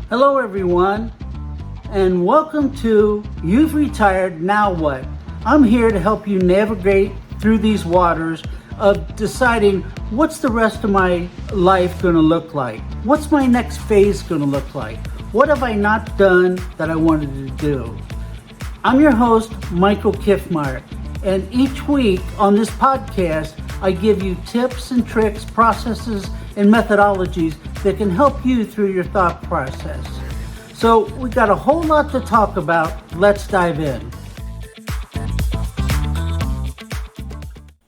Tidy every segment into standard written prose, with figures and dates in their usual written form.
Hello, everyone, and welcome to You've Retired, Now What? I'm here to help you navigate through these waters of deciding what's the rest of my life going to look like? What's my next phase going to look like? What have I not done that I wanted to do? I'm your host, Michael Kiffmeyer, and each week on this podcast, I give you tips and tricks, processes, and methodologies that can help you through your thought process. So we got a whole lot to talk about. Let's dive in.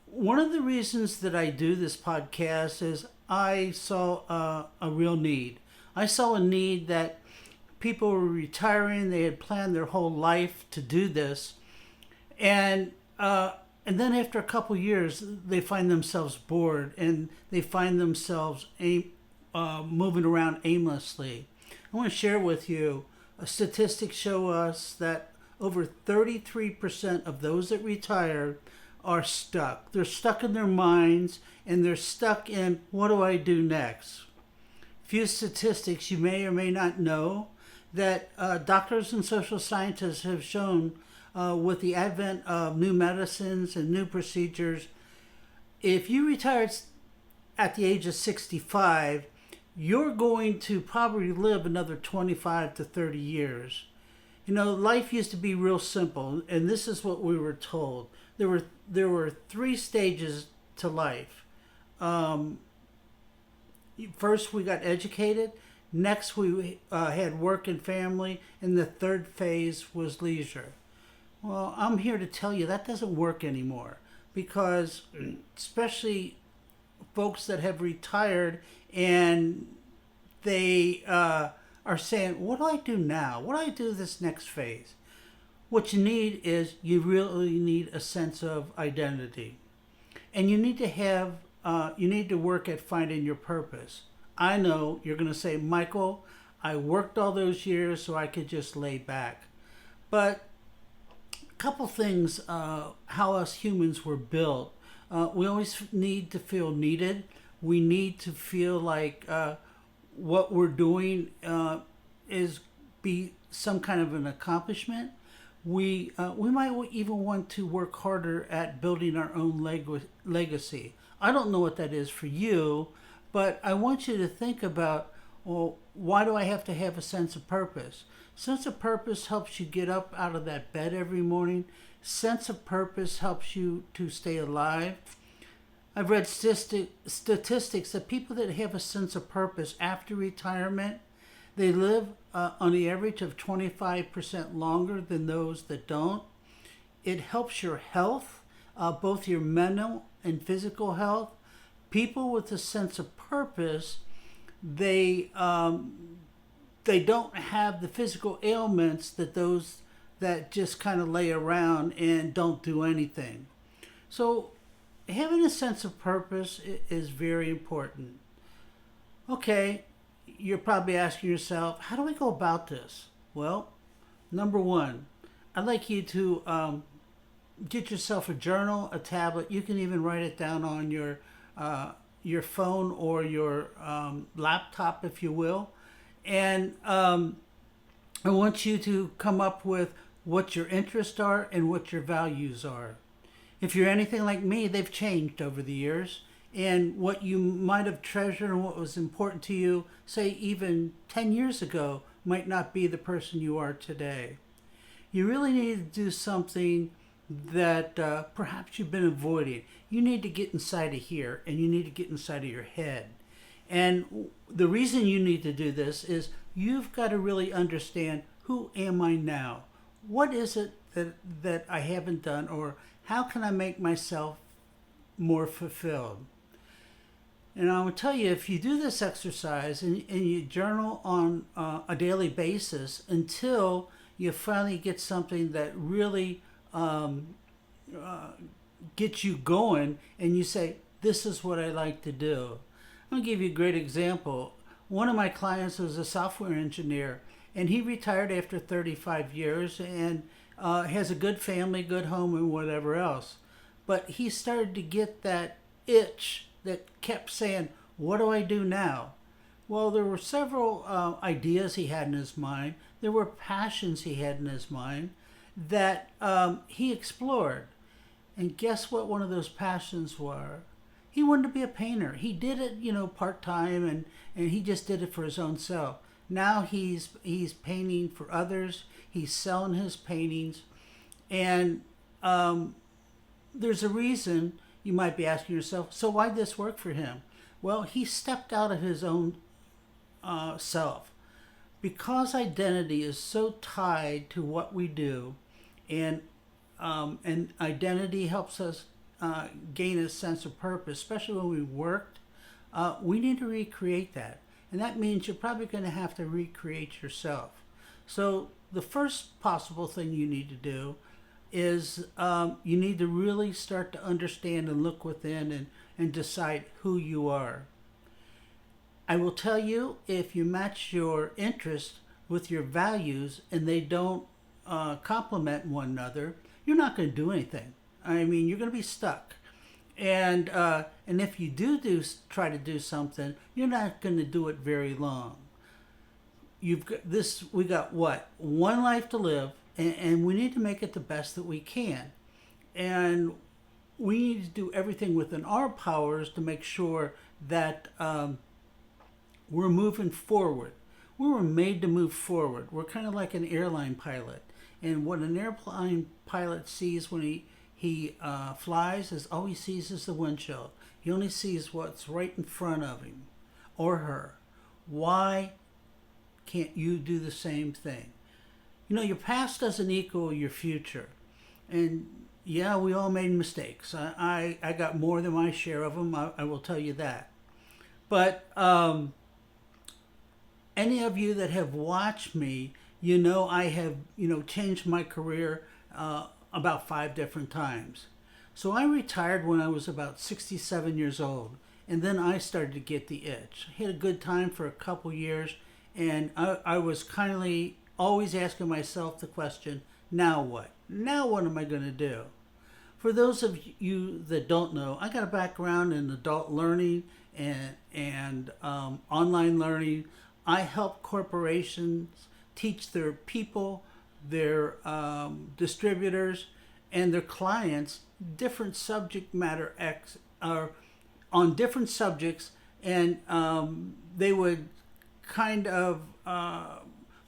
One of the reasons that I do this podcast is I saw a real need. I saw a need that people were retiring. They had planned their whole life to do this. And then after a couple years, they find themselves bored and they find themselves moving around aimlessly. I want to share with you, statistics show us that over 33% of those that retire are stuck. They're stuck in their minds and they're stuck in, what do I do next? Few statistics you may or may not know that doctors and social scientists have shown with the advent of new medicines and new procedures, if you retired at the age of 65, you're going to probably live another 25 to 30 years. You know, life used to be real simple, and this is what we were told. There were three stages to life. First, we got educated. Next, we had work and family, and the third phase was leisure. Well, I'm here to tell you that doesn't work anymore, because especially folks that have retired and they are saying, what do I do now? What do I do this next phase? What you need is, you really need a sense of identity. And you need to work at finding your purpose. I know you're going to say, Michael, I worked all those years so I could just lay back. But a couple things, how us humans were built. We always need to feel needed. We need to feel like what we're doing is be some kind of an accomplishment. We might even want to work harder at building our own legacy. I don't know what that is for you, but I want you to think about, well, why do I have to have a sense of purpose? Sense of purpose helps you get up out of that bed every morning. Sense of purpose helps you to stay alive. I've read statistics that people that have a sense of purpose after retirement, they live on the average of 25% longer than those that don't. It helps your health, both your mental and physical health. People with a sense of purpose, they don't have the physical ailments that those that just kind of lay around and don't do anything. So having a sense of purpose is very important. Okay, you're probably asking yourself, how do I go about this? Well, number one, I'd like you to get yourself a journal, a tablet. You can even write it down on your phone or your laptop, if you will. And I want you to come up with what your interests are and what your values are. If you're anything like me, they've changed over the years. And what you might have treasured and what was important to you, say even 10 years ago, might not be the person you are today. You really need to do something that perhaps you've been avoiding. You need to get inside of here, and you need to get inside of your head. And the reason you need to do this is you've got to really understand, who am I now? What is it that I haven't done, or how can I make myself more fulfilled? And I will tell you, if you do this exercise and you journal on a daily basis until you finally get something that really gets you going, and you say, this is what I like to do. I'm going to give you a great example. One of my clients was a software engineer, and he retired after 35 years and has a good family, good home, and whatever else. But he started to get that itch that kept saying, what do I do now? Well, there were several ideas he had in his mind. There were passions he had in his mind that he explored. And guess what one of those passions were? He wanted to be a painter. He did it, part time, and he just did it for his own self. Now he's painting for others. He's selling his paintings, and there's a reason. You might be asking yourself, so why'd this work for him? Well, he stepped out of his own self. Because identity is so tied to what we do, and identity helps us gain a sense of purpose, especially when we worked. We need to recreate that, and that means you're probably going to have to recreate yourself. So the first possible thing you need to do is you need to really start to understand and look within and decide who you are. I will tell you, if you match your interests with your values and they don't complement one another, you're not going to do anything. I mean, you're going to be stuck. And if you do try to do something, you're not going to do it very long. We got what? One life to live, and we need to make it the best that we can. And we need to do everything within our powers to make sure that we're moving forward. We were made to move forward. We're kind of like an airline pilot. And what an airplane pilot sees when he flies is all he sees is the windshield. He only sees what's right in front of him or her. Why can't you do the same thing? Your past doesn't equal your future. And yeah, we all made mistakes. I got more than my share of them. I will tell you that. But any of you that have watched me, I have, changed my career about 5 different times. So I retired when I was about 67 years old, and then I started to get the itch. I had a good time for a couple years, and I was kindly always asking myself the question, now what? Now what am I going to do? For those of you that don't know, I got a background in adult learning and online learning. I help corporations teach their people, their distributors, and their clients different subject matter on different subjects, and they would kind of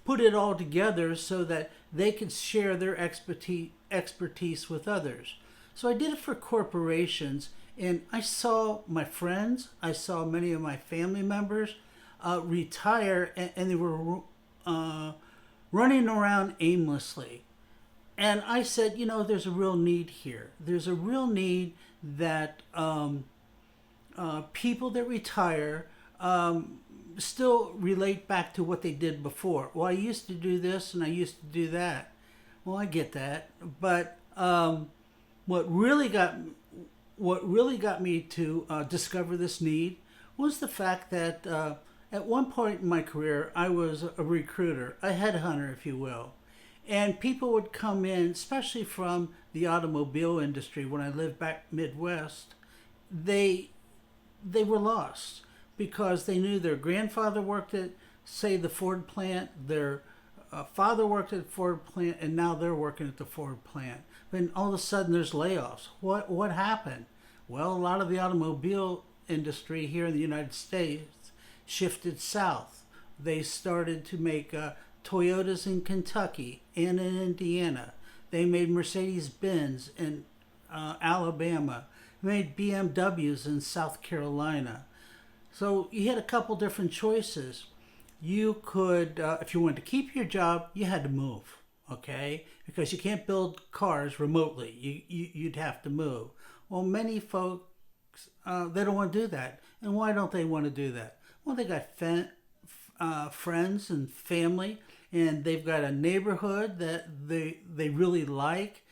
put it all together so that they could share their expertise with others. So I did it for corporations, and I saw my friends, I saw many of my family members retire, and they were running around aimlessly. And I said, there's a real need here. There's a real need that people that retire still relate back to what they did before. Well, I used to do this and I used to do that. Well, I get that. But what really got me to discover this need was the fact that at one point in my career, I was a recruiter, a headhunter, if you will. And people would come in, especially from the automobile industry when I lived back Midwest. They were lost because they knew their grandfather worked at, say, the Ford plant, their father worked at the Ford plant, and now they're working at the Ford plant. Then all of a sudden there's layoffs. What happened? Well, a lot of the automobile industry here in the United States shifted south. They started to make Toyotas in Kentucky and in Indiana. They made Mercedes-Benz in Alabama. They made BMWs in South Carolina. So you had a couple different choices. You could, if you wanted to keep your job, you had to move, okay? Because you can't build cars remotely. You'd have to move. Well, many folks, they don't want to do that. And why don't they want to do that? Well, they got friends and family, and they've got a neighborhood that they really like.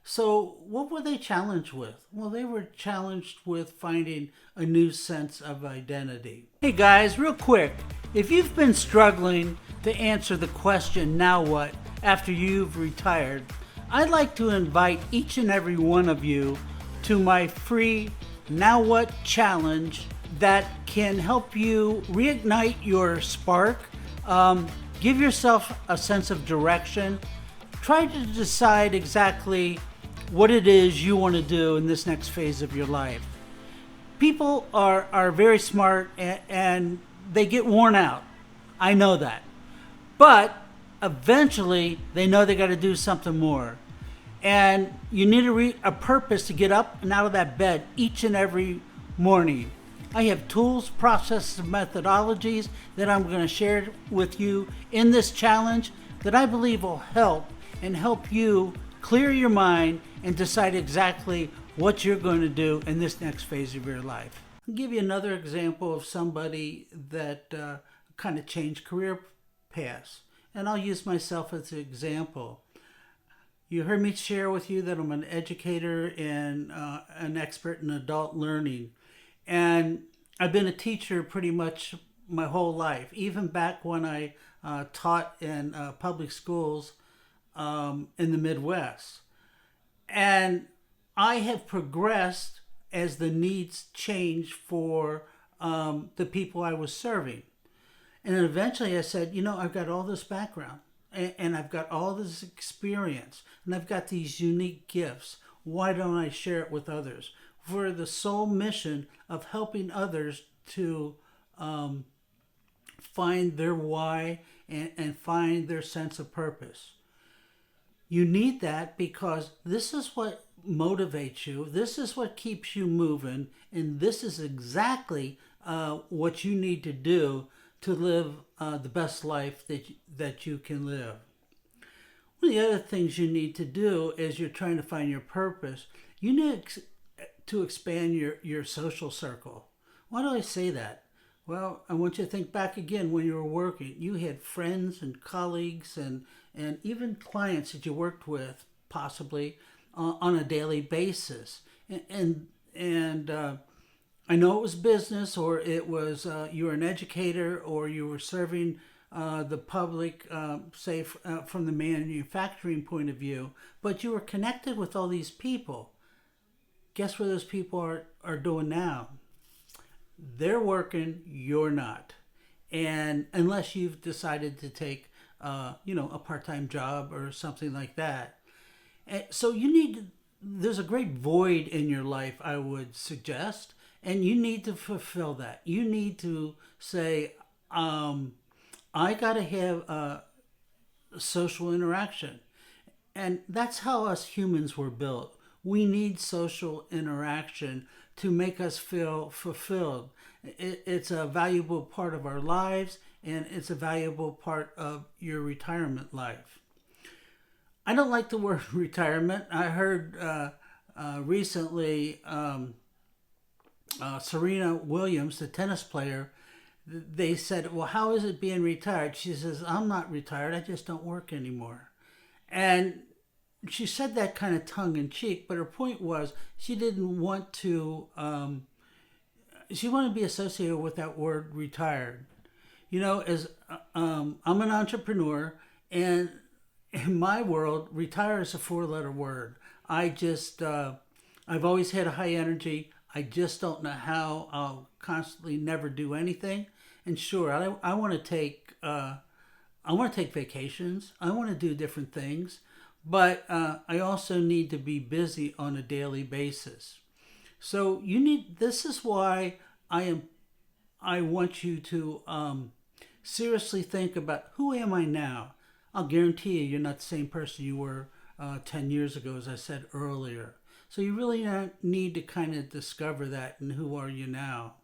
So what were they challenged with? Well, they were challenged with finding a new sense of identity. Hey guys, real quick, if you've been struggling to answer the question, now what, after you've retired, I'd like to invite each and every one of you to my free Now What challenge that can help you reignite your spark, give yourself a sense of direction. Try to decide exactly what it is you want to do in this next phase of your life. People are very smart and they get worn out. I know that. But eventually they know they got to do something more. And you need a purpose to get up and out of that bed each and every morning. I have tools, processes, and methodologies that I'm going to share with you in this challenge that I believe will help you clear your mind and decide exactly what you're going to do in this next phase of your life. I'll give you another example of somebody that kind of changed career paths. And I'll use myself as an example. You heard me share with you that I'm an educator and an expert in adult learning. And I've been a teacher pretty much my whole life, even back when I taught in public schools in the Midwest. And I have progressed as the needs change for the people I was serving. And then eventually I said, I've got all this background and I've got all this experience and I've got these unique gifts. Why don't I share it with others? For the sole mission of helping others to find their why and find their sense of purpose. You need that because this is what motivates you. This is what keeps you moving. And this is exactly what you need to do to live the best life that you can live. One of the other things you need to do as you're trying to find your purpose, you need to expand your social circle. Why do I say that? Well, I want you to think back again when you were working. You had friends and colleagues and even clients that you worked with, possibly on a daily basis. And I know it was business, or it was you were an educator, or you were serving the public, say from the manufacturing point of view, but you were connected with all these people. Guess what those people are doing now? They're working, you're not. And unless you've decided to take a part-time job or something like that. And so there's a great void in your life, I would suggest, and you need to fulfill that. You need to say, I got to have a social interaction. And that's how us humans were built. We need social interaction to make us feel fulfilled. It's a valuable part of our lives, and it's a valuable part of your retirement life. I don't like the word retirement. I heard recently Serena Williams, the tennis player, they said, well, how is it being retired? She says, I'm not retired. I just don't work anymore. And she said that kind of tongue in cheek, but her point was she didn't want to, she wanted to be associated with that word retired. As I'm an entrepreneur, and in my world, retire is a 4-letter word. I've always had a high energy. I just don't know how I'll constantly never do anything. And sure, I want to take vacations. I want to do different things. But I also need to be busy on a daily basis. So this is why I want you to seriously think about, who am I now? I'll guarantee you're not the same person you were 10 years ago, as I said earlier. So you really need to kind of discover that, and who are you now?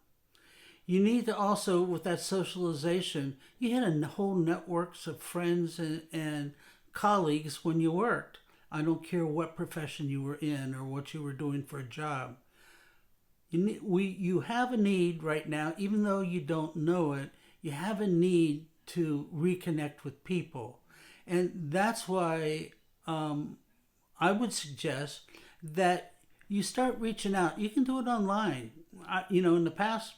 You need to also, with that socialization, you had a whole networks of friends and colleagues when you worked. I don't care what profession you were in or what you were doing for a job. You have a need right now, even though you don't know it, you have a need to reconnect with people. And that's why I would suggest that you start reaching out. You can do it online. In the past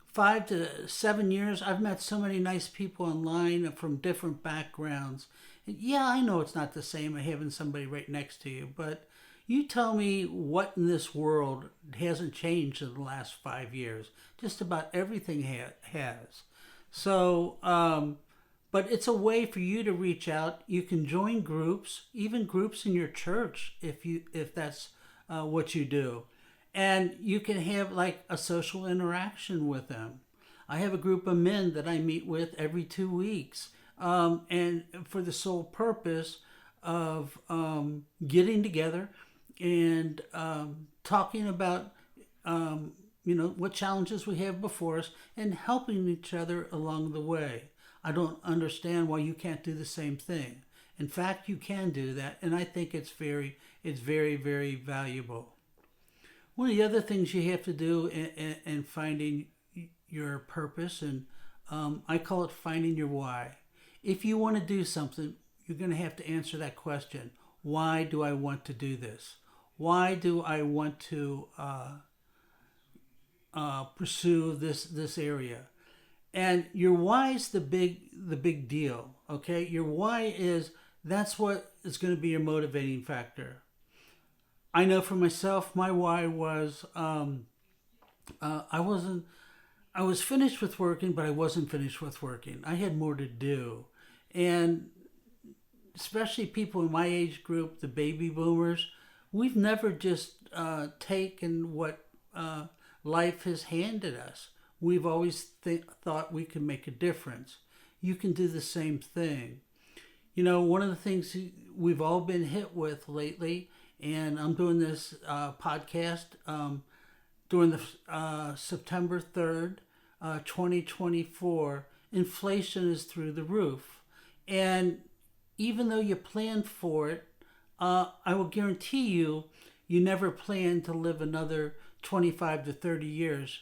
5 to 7 years, I've met so many nice people online from different backgrounds. And yeah, I know it's not the same as having somebody right next to you, but You tell me what in this world hasn't changed in the last 5 years. Just about everything has. So, but it's a way for you to reach out. You can join groups, even groups in your church, if that's what you do, and you can have like a social interaction with them. I have a group of men that I meet with every 2 weeks, and for the sole purpose of getting together and talking about what challenges we have before us and helping each other along the way. I don't understand why you can't do the same thing. In fact, you can do that, and I think it's very, very valuable. One of the other things you have to do in finding your purpose, and I call it finding your why. If you want to do something, you're going to have to answer that question. Why do I want to do this? Why do I want to pursue this area? And your why is the big deal. Okay, your why that's what is going to be your motivating factor. I know for myself, my why was I was finished with working, but I wasn't finished with working. I had more to do, and especially people in my age group, the baby boomers, we've never just taken what life has handed us. We've always thought we can make a difference. You can do the same thing. One of the things we've all been hit with lately, and I'm doing this podcast during the September 3rd, 2024, inflation is through the roof. And even though you planned for it, I will guarantee you never plan to live another 25 to 30 years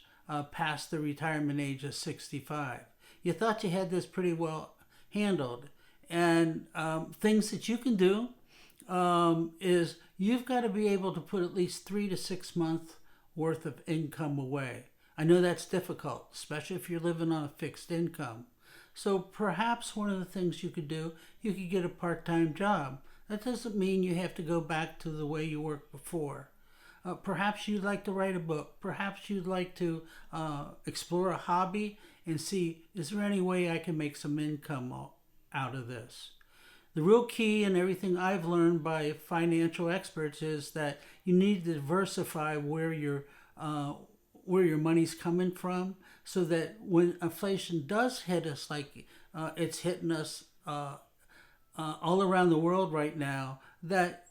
past the retirement age of 65. You thought you had this pretty well handled. And things that you can do is you've got to be able to put at least 3 to 6 months worth of income away. I know that's difficult, especially if you're living on a fixed income. So perhaps one of the things you could do, you could get a part-time job. That doesn't mean you have to go back to the way you worked before. Perhaps you'd like to write a book. Perhaps you'd like to explore a hobby and see, is there any way I can make some income out of this? The real key in everything I've learned by financial experts is that you need to diversify where your money's coming from, so that when inflation does hit us, like it's hitting us all around the world right now, that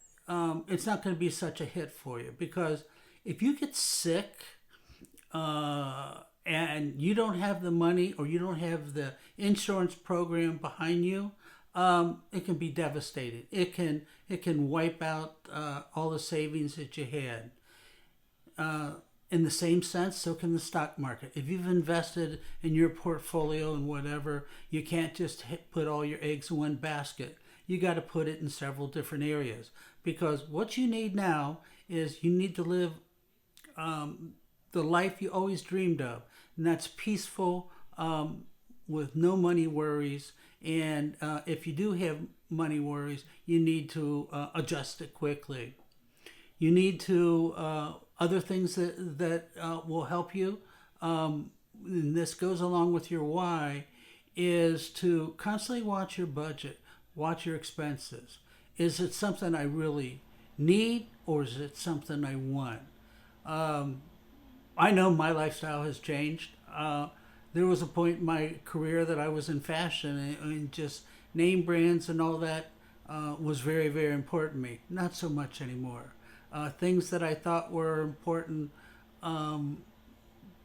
it's not going to be such a hit for you. Because if you get sick and you don't have the money, or you don't have the insurance program behind you, it can be devastating. It can wipe out all the savings that you had. In the same sense, so can the stock market. If you've invested in your portfolio and whatever, you can't just put all your eggs in one basket. You got to put it in several different areas, because what you need now is you need to live the life you always dreamed of, and that's peaceful, with no money worries. And if you do have money worries, you need to adjust it quickly. You need to other things that will help you, and this goes along with your why, is to constantly watch your budget, watch your expenses. Is it something I really need, or is it something I want? I know my lifestyle has changed. There was a point in my career that I was in fashion, and just name brands and all that was very, very important to me. Not so much anymore. Things that I thought were important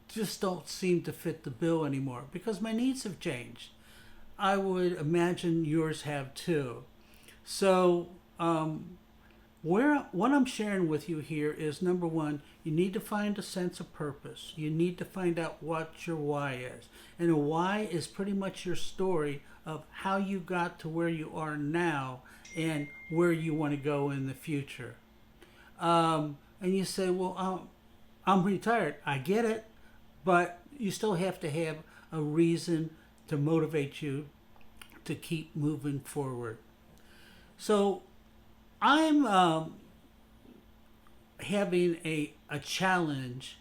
just don't seem to fit the bill anymore, because my needs have changed. I would imagine yours have too. So what I'm sharing with you here is, number one, you need to find a sense of purpose. You need to find out what your why is. And a why is pretty much your story of how you got to where you are now and where you want to go in the future. And you say, well, I'm retired. I get it, but you still have to have a reason to motivate you to keep moving forward. So I'm having a challenge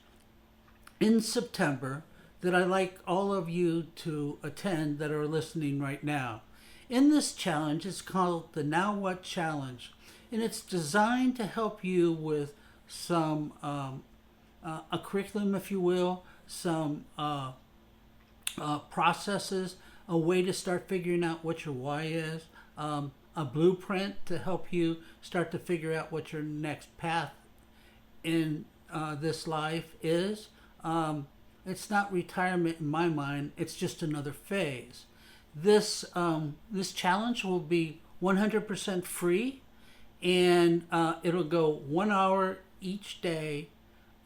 in September that I'd like all of you to attend that are listening right now. In this challenge, it's called the Now What Challenge, and it's designed to help you with some a curriculum, if you will, some processes, a way to start figuring out what your why is, a blueprint to help you start to figure out what your next path in this life is. It's not retirement in my mind. It's just another phase. This challenge will be 100% free, and it'll go 1 hour each day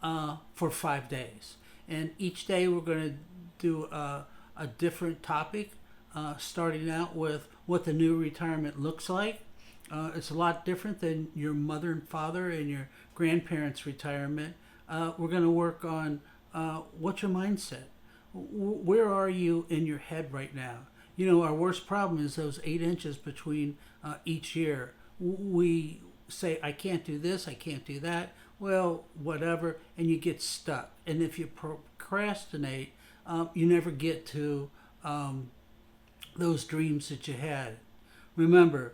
for 5 days. And each day we're going to do a different topic, starting out with what the new retirement looks like. It's a lot different than your mother and father and your grandparents' retirement. We're going to work on what's your mindset? Where are you in your head right now? You know, our worst problem is those 8 inches between each year. We say, I can't do this, I can't do that. Well, whatever, and you get stuck. And if you procrastinate, you never get to those dreams that you had. Remember,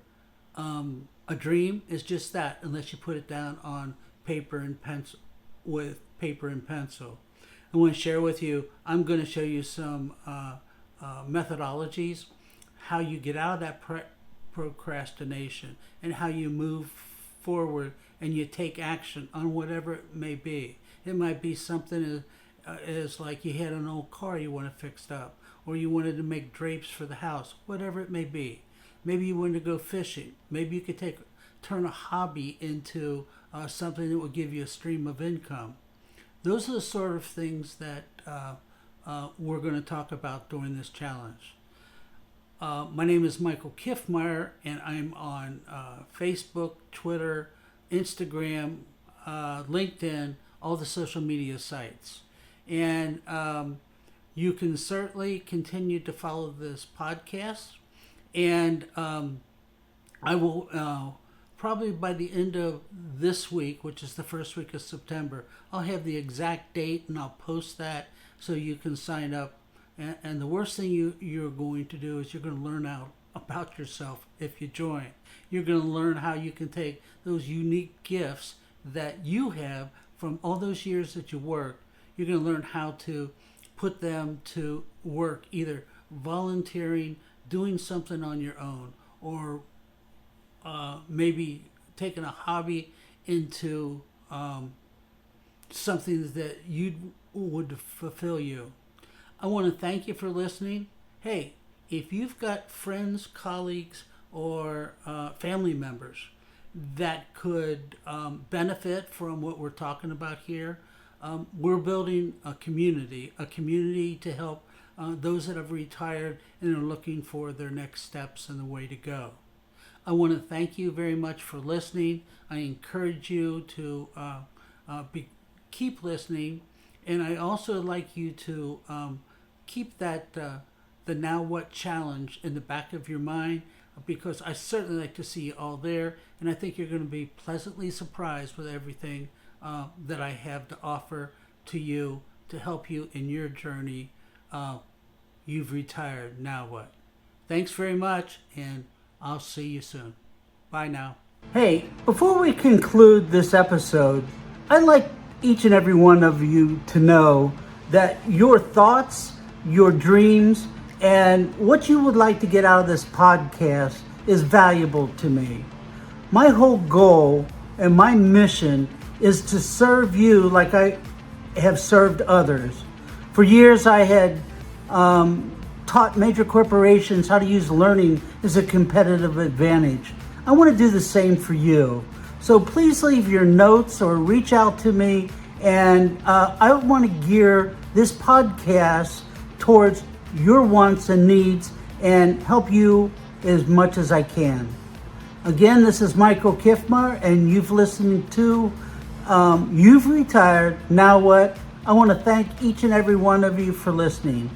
a dream is just that, unless you put it down on paper and pencil, with paper and pencil. I want to share with you, I'm going to show you some methodologies, how you get out of that procrastination and how you move forward and you take action on whatever it may be. It might be something as like you had an old car you want to fix up, or you wanted to make drapes for the house, whatever it may be. Maybe you wanted to go fishing. Maybe you could turn a hobby into something that will give you a stream of income. Those are the sort of things that we're going to talk about during this challenge. My name is Michael Kiffmeyer, and I'm on Facebook, Twitter, Instagram, LinkedIn, all the social media sites. And you can certainly continue to follow this podcast. And I will probably by the end of this week, which is the first week of September, I'll have the exact date and I'll post that so you can sign up. And the worst thing you're going to do is you're going to learn out about yourself if you join. You're going to learn how you can take those unique gifts that you have from all those years that you worked. You're going to learn how to put them to work, either volunteering, doing something on your own, or maybe taking a hobby into something that would fulfill you. I want to thank you for listening. Hey, if you've got friends, colleagues, or family members that could benefit from what we're talking about here, we're building a community to help those that have retired and are looking for their next steps and the way to go. I want to thank you very much for listening. I encourage you to keep listening, and I also like you to keep that the Now What challenge in the back of your mind, because I certainly like to see you all there, and I think you're going to be pleasantly surprised with everything that I have to offer to you to help you in your journey. You've retired, now what? Thanks very much, and I'll see you soon. Bye now. Hey, before we conclude this episode, I'd like each and every one of you to know that your thoughts, your dreams, and what you would like to get out of this podcast is valuable to me. My whole goal and my mission is to serve you like I have served others. For years I had taught major corporations how to use learning as a competitive advantage. I want to do the same for you. So please leave your notes or reach out to me, and I want to gear this podcast towards your wants and needs and help you as much as I can. Again, this is Michael Kiffmeyer, and you've listened to You've Retired, Now What? I want to thank each and every one of you for listening.